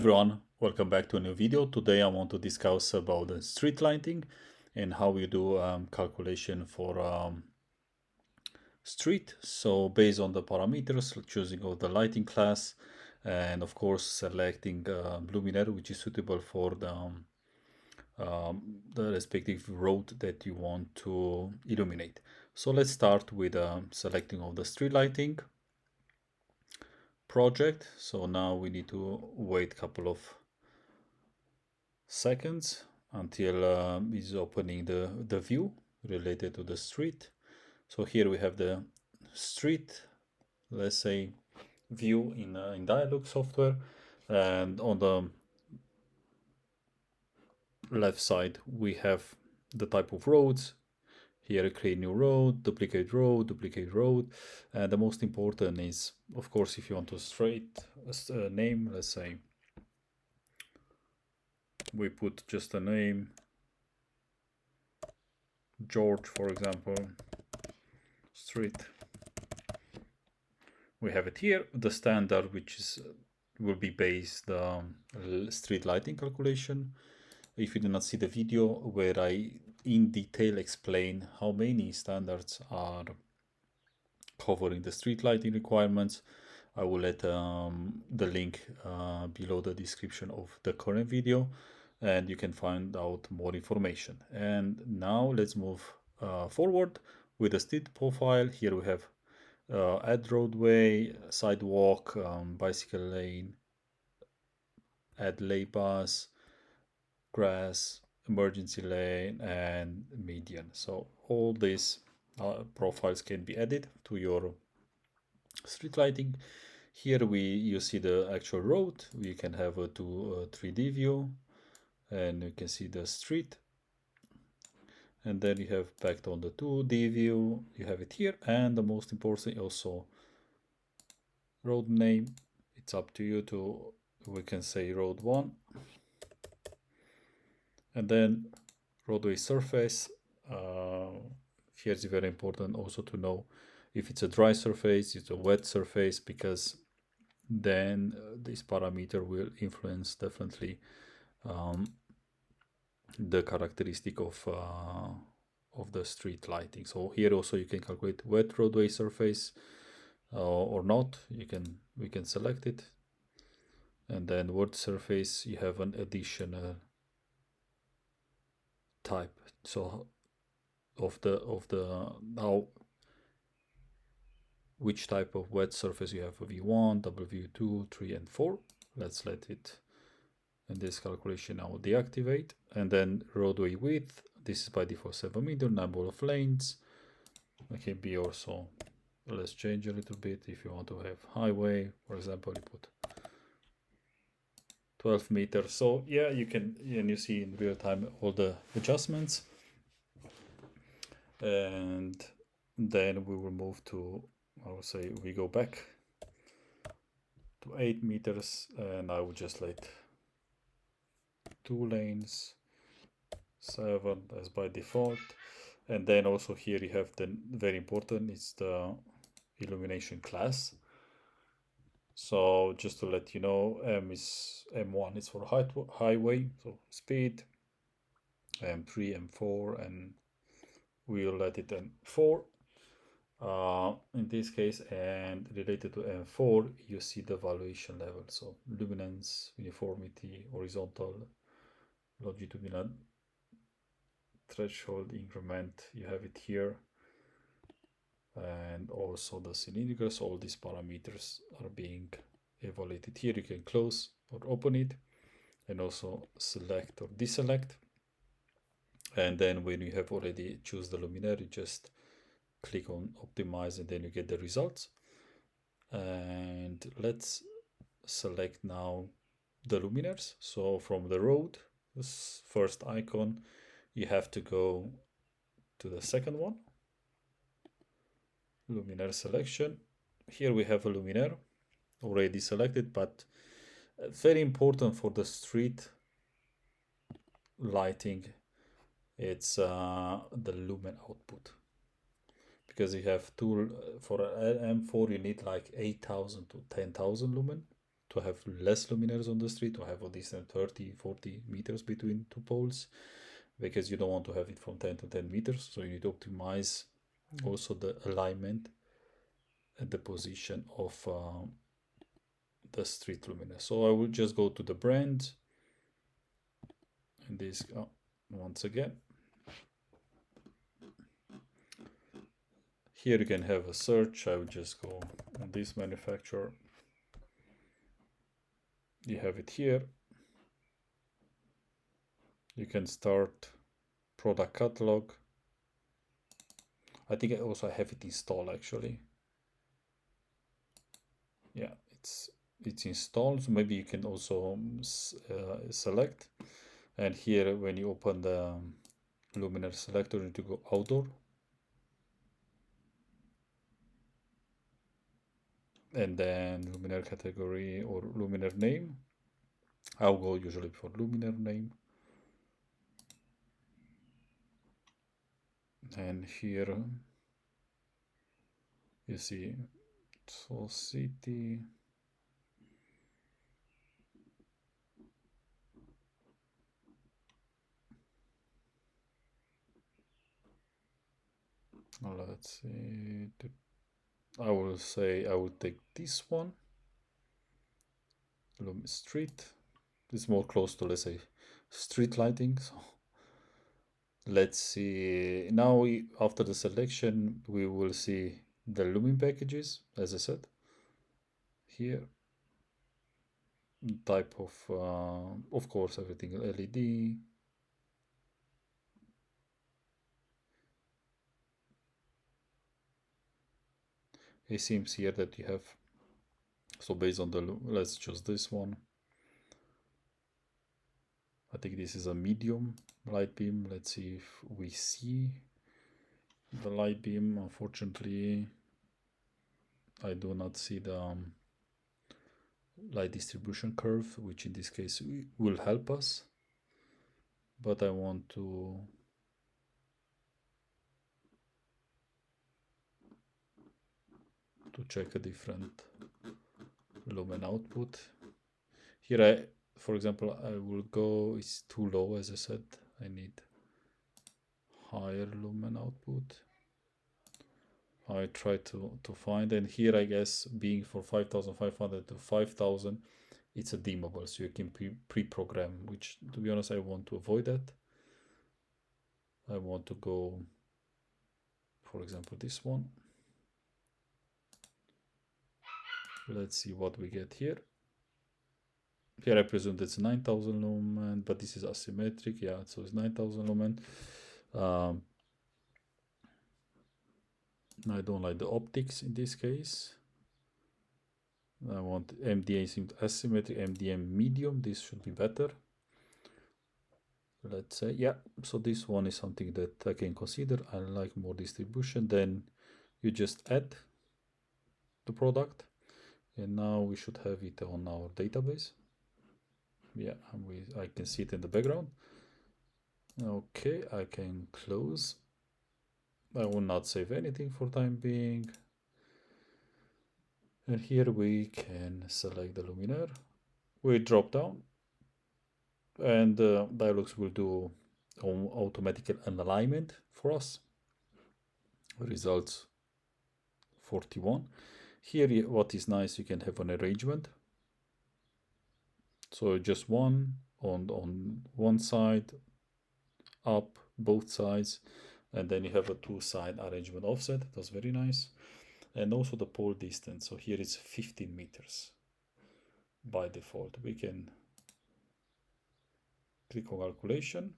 Everyone, welcome back to a new video. Today I want to discuss about the street lighting and how we do calculation for street. So based on the parameters, choosing of the lighting class, and of course selecting luminaire which is suitable for the respective road that you want to illuminate. So let's start with selecting of the street lighting project. So now we need to wait a couple of seconds until it's opening the view related to the street. So here we have the street, let's say, view in Dialux software, and on the left side we have the type of roads. Here, create new road, duplicate road, and the most important is, of course, if you want to straight name, let's say we put just a name, George, for example, street. We have it here, the standard, which is will be based street lighting calculation. If you do not see the video where I in detail explain how many standards are covering the street lighting requirements, I will let the link below the description of the current video, and you can find out more information. And now let's move forward with the street profile. Here we have add roadway, sidewalk, bicycle lane, add lay pass, grass, emergency lane, and median. So all these profiles can be added to your street lighting. Here you see the actual road. We can have a 3D view, and you can see the street. And then you have back on the 2D view, you have it here, and the most important also road name. It's up to you to, we can say road 1, and then roadway surface. Here's very important also to know if it's a dry surface, it's a wet surface, because then this parameter will influence definitely the characteristic of the street lighting. So here also you can calculate wet roadway surface or not. We can select it, and then wet surface you have an additional type. So of the now which type of wet surface you have: V1, W2, 3, and 4. Let's let it in this calculation now deactivate. And then roadway width, this is by default 7 meter, number of lanes. It can be also, let's change a little bit. If you want to have highway, for example, you put 12 meters. So yeah, you can, and you see in real time all the adjustments. And then we will move to, I will say we go back to 8 meters, and I will just let 2 lanes, 7 as by default. And then also here you have the very important, it's the illumination class. So just to let you know, M1 is for highway, so speed, M3, M4, and we'll let it M4 in this case. And related to M4, you see the valuation level, so luminance, uniformity, horizontal, longitudinal, threshold, increment, you have it here, and also the cylindrical. So all these parameters are being evaluated here. You can close or open it, and also select or deselect. And then when you have already choose the luminaire, you just click on optimize, and then you get the results. And let's select now the luminaires. So from the road, this first icon, you have to go to the second one, luminaire selection. Here we have a luminaire already selected, but very important for the street lighting, it's the lumen output, because you have two for M4 you need like 8,000 to 10,000 lumen to have less luminaires on the street, to have a decent 30-40 meters between two poles, because you don't want to have it from 10 to 10 meters. So you need to optimize also the alignment and the position of the street luminaire. So I will just go to the brand, and this once again. Here you can have a search. I will just go on this manufacturer. You have it here. You can start product catalog. I think I also have it installed actually. Yeah, it's installed. So maybe you can also select. And here, when you open the luminaire selector, you need to go outdoor. And then luminaire category or luminaire name. I'll go usually for luminaire name. And here you see Soul City. Let's see. I will say I will take this one. Loom Street. It's more close to, let's say, street lighting. So let's see. Now, after the selection, we will see the lumen packages, as I said. Here, type of course, everything LED. It seems here that you have, so based on the, let's choose this one. I think this is a medium light beam. Let's see if we see the light beam. Unfortunately, I do not see the light distribution curve, which in this case will help us. But I want to check a different lumen output. Here, for example, I will go, it's too low, as I said. I need higher lumen output. I try to find, and here I guess being for 5500 to 5000, it's a dimmable, so you can pre-program, which to be honest, I want to avoid that. I want to go, for example, this one. Let's see what we get here. Here I presume that's 9000 lumen, but this is asymmetric. Yeah, so it's 9000 lumen. I don't like the optics in this case. I want MDA asymmetric, MDM medium. This should be better. Let's say, yeah, so this one is something that I can consider. I like more distribution. Then you just add the product, and now we should have it on our database. Yeah, I can see it in the background. Okay, I can close. I will not save anything for time being. And here we can select the luminaire. We drop down, and Dialux will do automatic alignment for us. Results 41. Here, what is nice, you can have an arrangement. So just one on one side, up both sides, and then you have a two-side arrangement offset. That's very nice. And also the pole distance. So here it's 15 meters by default. We can click on calculation.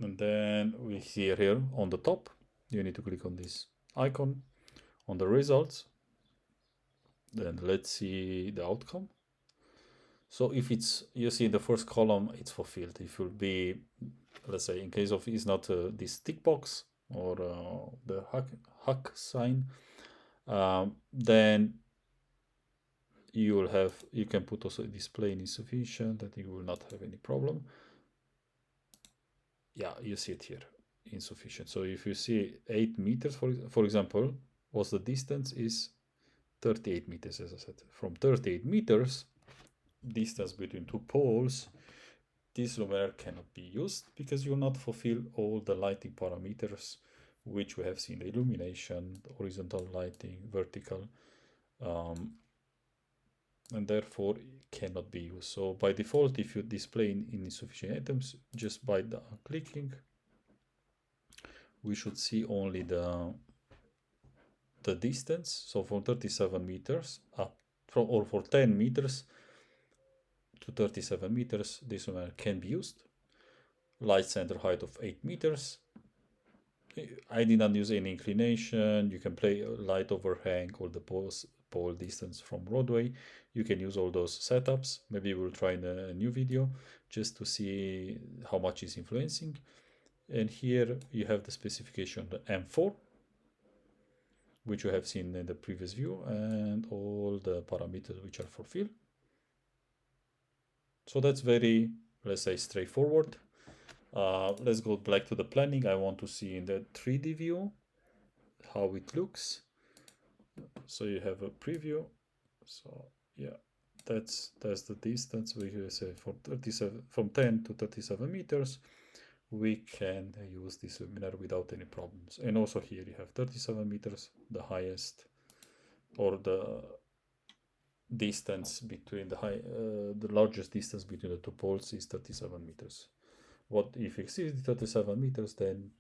And then we see here on the top, you need to click on this icon on the results. Then let's see the outcome. So if it's, you see the first column, it's fulfilled. If it will be, let's say, in case of it's not this tick box or the hack sign, then you can put also display insufficient. I think you will not have any problem. Yeah, you see it here, insufficient. So if you see 8 meters, for example, what's the distance is 38 meters, as I said. From 38 meters, distance between two poles, this luminaire cannot be used because you will not fulfill all the lighting parameters which we have seen: the illumination, the horizontal lighting, vertical, and therefore it cannot be used. So by default, if you display in insufficient items, just by the clicking, we should see only the distance. So from 37 meters up, or for 10 meters to 37 meters, this luminaire can be used. Light center height of 8 meters. I did not use any inclination. You can play light overhang or the pole distance from roadway. You can use all those setups. Maybe we'll try in a new video just to see how much is influencing. And here you have the specification, the M4, which you have seen in the previous view, and all the parameters which are fulfilled. So that's very, let's say, straightforward. Let's go back to the planning. I want to see in the 3D view how it looks. So you have a preview. So yeah, that's the distance. We say from 10 to 37 meters. We can use this luminaire without any problems. And also here you have 37 meters, the highest, or the distance between the largest distance between the two poles is 37 meters. What if exceeds 37 meters, then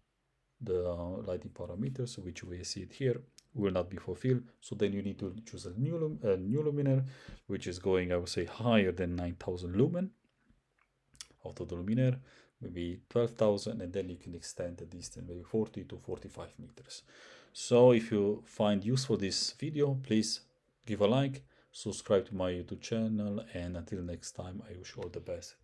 the lighting parameters, which we see it here, will not be fulfilled. So then you need to choose a new luminaire, which is going, I would say, higher than 9,000 lumen out of the luminaire, maybe 12,000, and then you can extend the distance, maybe 40 to 45 meters. So if you find useful this video, please give a like, subscribe to my YouTube channel, and until next time, I wish you all the best.